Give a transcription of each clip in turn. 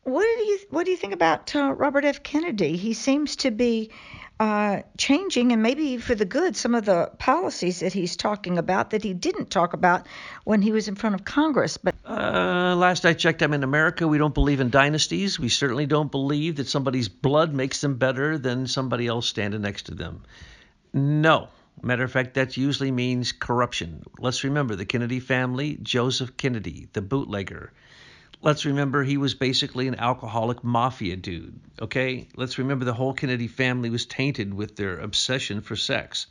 What do you think about Robert F. Kennedy? He seems to be changing, and maybe for the good, some of the policies that he's talking about that he didn't talk about when he was in front of Congress. But Last I checked, I'm in America. We don't believe in dynasties. We certainly don't believe that somebody's blood makes them better than somebody else standing next to them. No. Matter of fact, that usually means corruption. Let's remember the Kennedy family, Joseph Kennedy, the bootlegger. Let's remember he was basically an alcoholic mafia dude. Okay? Let's remember the whole Kennedy family was tainted with their obsession for sex.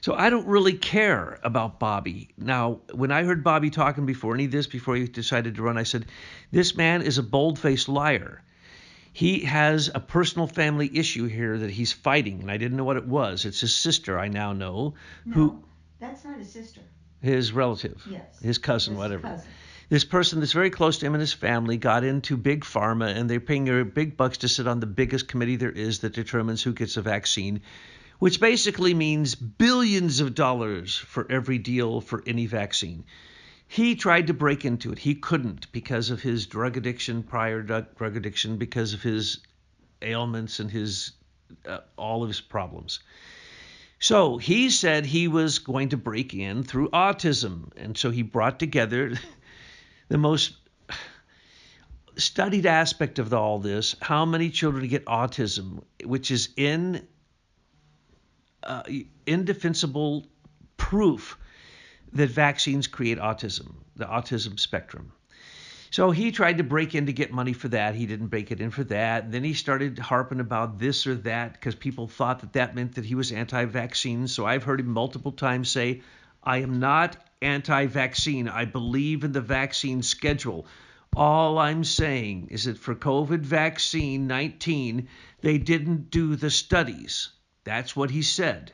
So I don't really care about Bobby. Now, when I heard Bobby talking before any of this, before he decided to run, I said, this man is a bold-faced liar. He has a personal family issue here that he's fighting, and I didn't know what it was. It's his sister, I now know. no, that's not his sister. His relative. Yes. His cousin, His whatever. cousin. This person that's very close to him and his family got into big pharma, and they're paying her big bucks to sit on the biggest committee there is that determines who gets a vaccine, which basically means billions of dollars for every deal for any vaccine. He tried to break into it. He couldn't because of his drug addiction, prior drug addiction, because of his ailments and his all of his problems. So he said he was going to break in through autism. And so he brought together the most studied aspect of all this, how many children get autism, which is indefensible proof that vaccines create autism, the autism spectrum. So he tried to break in to get money for that. He didn't break it in for that. And then he started harping about this or that because people thought that that meant that he was anti-vaccine. So I've heard him multiple times say, I am not anti-vaccine. I believe in the vaccine schedule. All I'm saying is that for COVID vaccine 19, they didn't do the studies. That's what he said.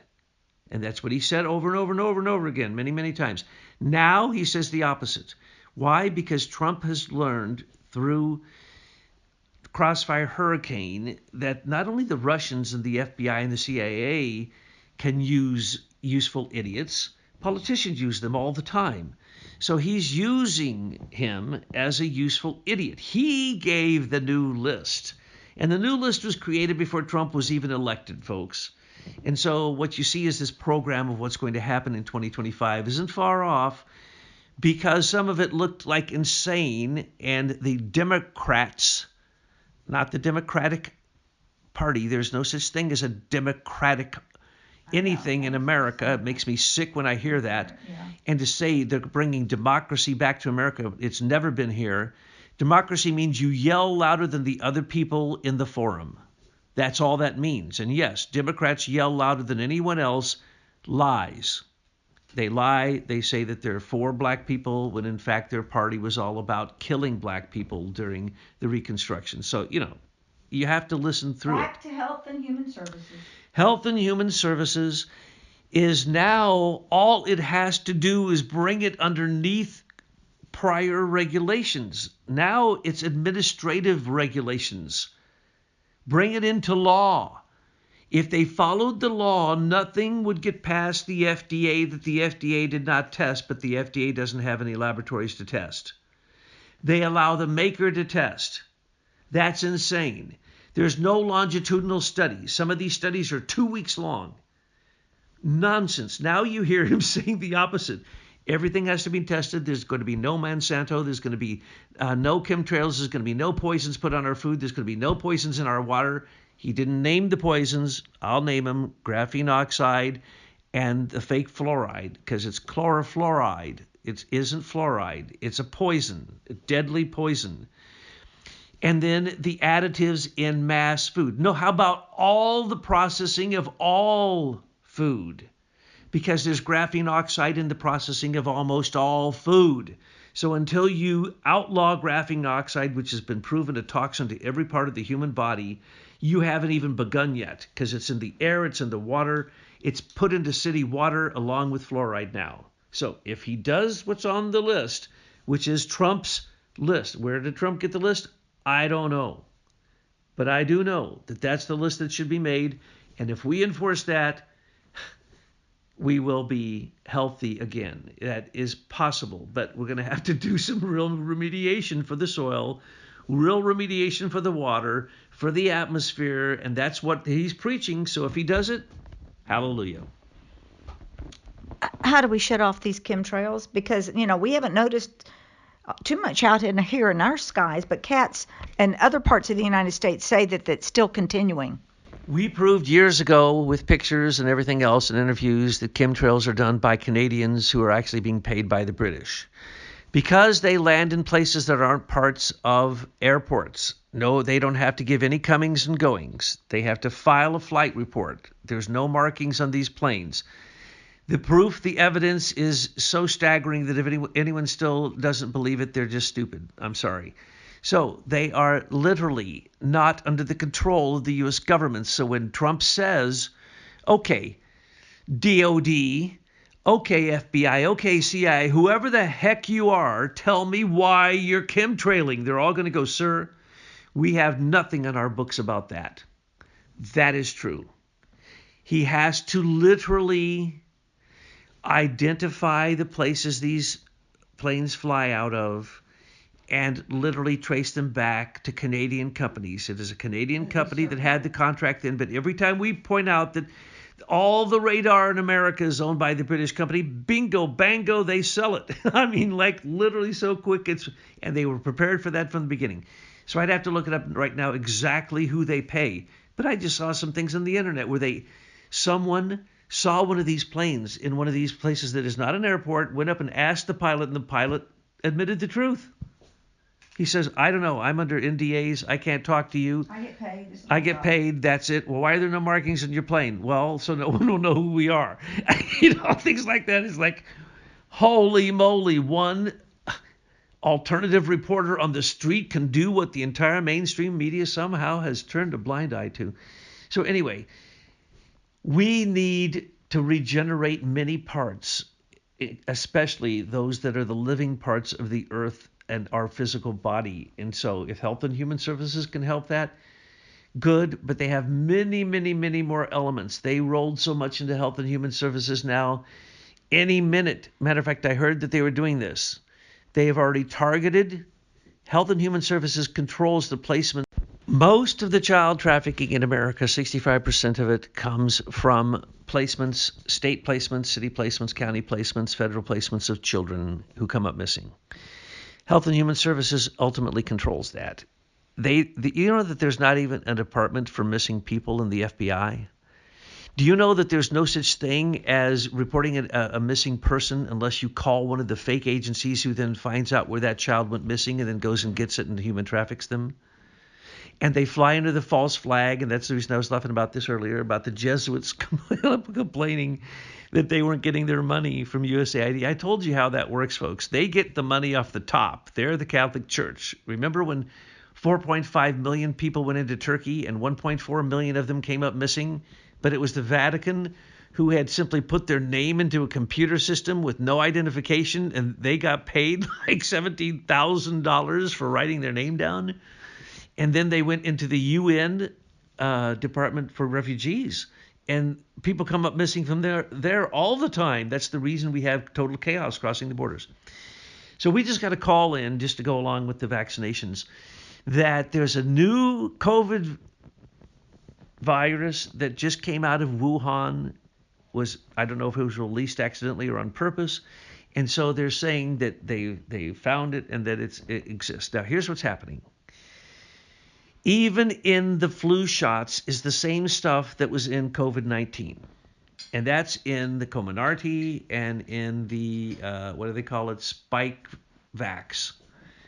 And that's what he said over and over and over and over again, many, many times. Now he says the opposite. Why? Because Trump has learned through Crossfire Hurricane that not only the Russians and the FBI and the CIA can use useful idiots, politicians use them all the time. So he's using him as a useful idiot. He gave the new list. And the new list was created before Trump was even elected, folks. And so what you see is this program of what's going to happen in 2025 isn't far off, because some of it looked like insane, and the Democrats, not the Democratic Party, there's no such thing as a Democratic anything in America. It makes me sick when I hear that. Yeah. And to say they're bringing democracy back to America, it's never been here. Democracy means you yell louder than the other people in the forum. That's all that means. And yes, Democrats yell louder than anyone else. Lies. They lie. They say that they're for black people when in fact their party was all about killing black people during the Reconstruction. So, you have to listen through it. Back to Health and Human Services. Health and Human Services is now, all it has to do is bring it underneath prior regulations. Now it's administrative regulations. Bring it into law. If they followed the law, nothing would get past the FDA that the FDA did not test, but the FDA doesn't have any laboratories to test. They allow the maker to test. That's insane. There's no longitudinal studies. Some of these studies are 2 weeks long. Nonsense. Now you hear him saying the opposite. Everything has to be tested. There's going to be no Monsanto. There's going to be no chemtrails. There's going to be no poisons put on our food. There's going to be no poisons in our water. He didn't name the poisons. I'll name them: graphene oxide and the fake fluoride, because it's chlorofluoride. It isn't fluoride. It's a poison, a deadly poison. And then the additives in mass food. No, how about all the processing of all food? Because there's graphene oxide in the processing of almost all food. So until you outlaw graphene oxide, which has been proven a toxin to every part of the human body, you haven't even begun yet, because it's in the air, it's in the water, it's put into city water along with fluoride now. So if he does what's on the list, which is Trump's list, where did Trump get the list? I don't know. But I do know that that's the list that should be made. And if we enforce that, we will be healthy again. That is possible, but we're going to have to do some real remediation for the soil. real remediation for the water, for the atmosphere, and that's what he's preaching. So if he does it, hallelujah. How do we shut off these chemtrails? Because, we haven't noticed too much out in here in our skies, but cats and other parts of the United States say that that's still continuing. We proved years ago with pictures and everything else and interviews that chemtrails are done by Canadians who are actually being paid by the British. Because they land in places that aren't parts of airports. No, they don't have to give any comings and goings. They have to file a flight report. There's no markings on these planes. The proof, the evidence is so staggering that if anyone still doesn't believe it, they're just stupid. I'm sorry. So they are literally not under the control of the U.S. government. So when Trump says, okay, DOD, okay, FBI, okay, CIA, whoever the heck you are, tell me why you're chemtrailing. They're all going to go, sir, we have nothing on our books about that. That is true. He has to literally identify the places these planes fly out of and literally trace them back to Canadian companies. It is a Canadian company that had the contract in, but every time we point out that all the radar in America is owned by the British company, bingo, bango, they sell it. I mean, like literally so quick. And they were prepared for that from the beginning. So I'd have to look it up right now exactly who they pay. But I just saw some things on the internet where someone saw one of these planes in one of these places that is not an airport, went up and asked the pilot, and the pilot admitted the truth. He says, I don't know, I'm under NDAs, I can't talk to you. I get paid. I get paid, that's it. Well, why are there no markings on your plane? Well, so no one will know who we are. Things like that is like, holy moly, one alternative reporter on the street can do what the entire mainstream media somehow has turned a blind eye to. So anyway, we need to regenerate many parts, especially those that are the living parts of the earth and our physical body. And so if Health and Human Services can help that, good, but they have many, many, many more elements. They rolled so much into Health and Human Services now. Any minute, matter of fact, I heard that they were doing this. They have already targeted. Health and Human Services controls the placement. Most of the child trafficking in America, 65% of it, comes from placements, state placements, city placements, county placements, federal placements of children who come up missing. Health and Human Services ultimately controls that. You know that there's not even a department for missing people in the FBI? Do you know that there's no such thing as reporting a missing person unless you call one of the fake agencies who then finds out where that child went missing and then goes and gets it and human traffics them? And they fly under the false flag, and that's the reason I was laughing about this earlier, about the Jesuits complaining that they weren't getting their money from USAID. I told you how that works, folks. They get the money off the top. They're the Catholic Church. Remember when 4.5 million people went into Turkey and 1.4 million of them came up missing? But it was the Vatican who had simply put their name into a computer system with no identification, and they got paid like $17,000 for writing their name down. And then they went into the UN Department for Refugees, and people come up missing from there all the time. That's the reason we have total chaos crossing the borders. So we just got to call in, just to go along with the vaccinations, that there's a new COVID virus that just came out of Wuhan. I don't know if it was released accidentally or on purpose. And so they're saying that they found it and that it exists. Now, here's what's happening. Even in the flu shots is the same stuff that was in COVID-19. And that's in the Comirnaty and in the, what do they call it, Spike Vax,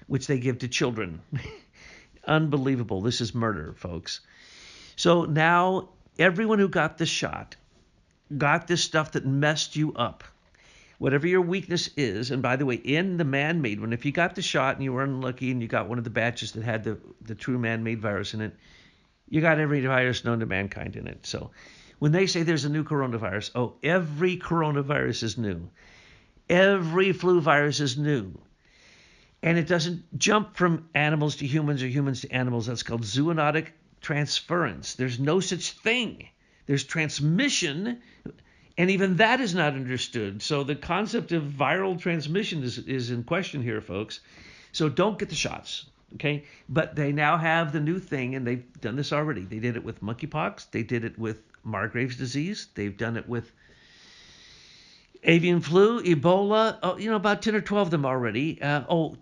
which they give to children. Unbelievable. This is murder, folks. So now everyone who got the shot got this stuff that messed you up. Whatever your weakness is, and by the way, in the man-made one, if you got the shot and you were unlucky and you got one of the batches that had the true man-made virus in it, you got every virus known to mankind in it. So when they say there's a new coronavirus, every coronavirus is new. Every flu virus is new. And it doesn't jump from animals to humans or humans to animals. That's called zoonotic transference. There's no such thing. There's transmission, and even that is not understood. So the concept of viral transmission is in question here, folks. So don't get the shots. Okay, but they now have the new thing, and they've done this already. They did it with monkeypox. They did it with Margrave's disease. They've done it with avian flu, Ebola. Oh, about 10 or 12 of them already.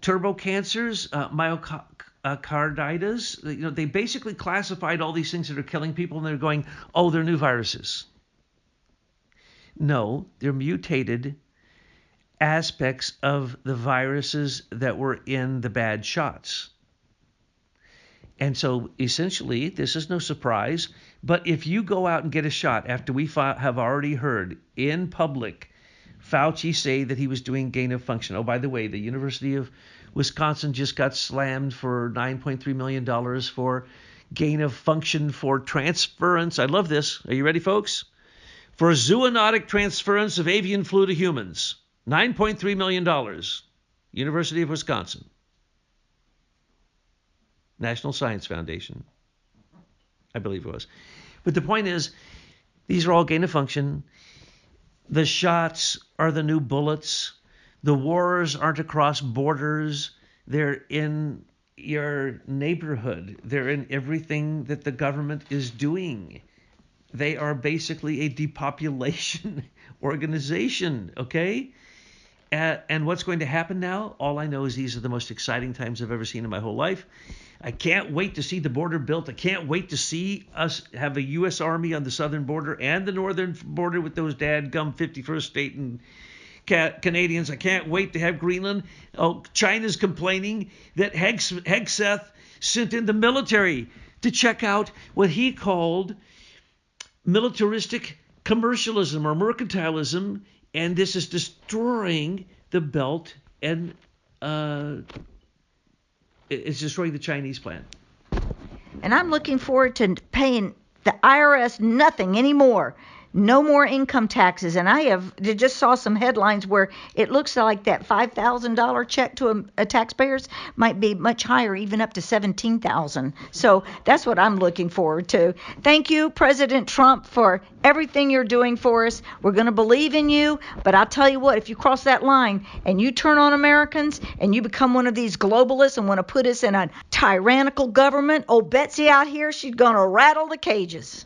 Turbo cancers, myocarditis. They basically classified all these things that are killing people, and they're going, oh, they're new viruses. No, they're mutated aspects of the viruses that were in the bad shots. And so essentially, this is no surprise, but if you go out and get a shot after we have already heard in public Fauci say that he was doing gain of function. Oh, by the way, the University of Wisconsin just got slammed for $9.3 million for gain of function for transference. I love this. Are you ready, folks? For zoonotic transference of avian flu to humans. $9.3 million. University of Wisconsin. National Science Foundation, I believe it was. But the point is, these are all gain of function. The shots are the new bullets. The wars aren't across borders. They're in your neighborhood. They're in everything that the government is doing. They are basically a depopulation organization, okay? And what's going to happen now? All I know is these are the most exciting times I've ever seen in my whole life. I can't wait to see the border built. I can't wait to see us have a U.S. Army on the southern border and the northern border with those dadgum 51st state and Canadians. I can't wait to have Greenland. Oh, China's complaining that Hegseth sent in the military to check out what he called militaristic commercialism or mercantilism, and this is destroying the Belt and it's destroying the Chinese plan. And I'm looking forward to paying the IRS nothing anymore. No more income taxes. And I just saw some headlines where it looks like that $5,000 check to a taxpayers might be much higher, even up to $17,000. So that's what I'm looking forward to. Thank you, President Trump, for everything you're doing for us. We're going to believe in you. But I'll tell you what, if you cross that line and you turn on Americans and you become one of these globalists and want to put us in a tyrannical government, old Betsy out here, she's going to rattle the cages.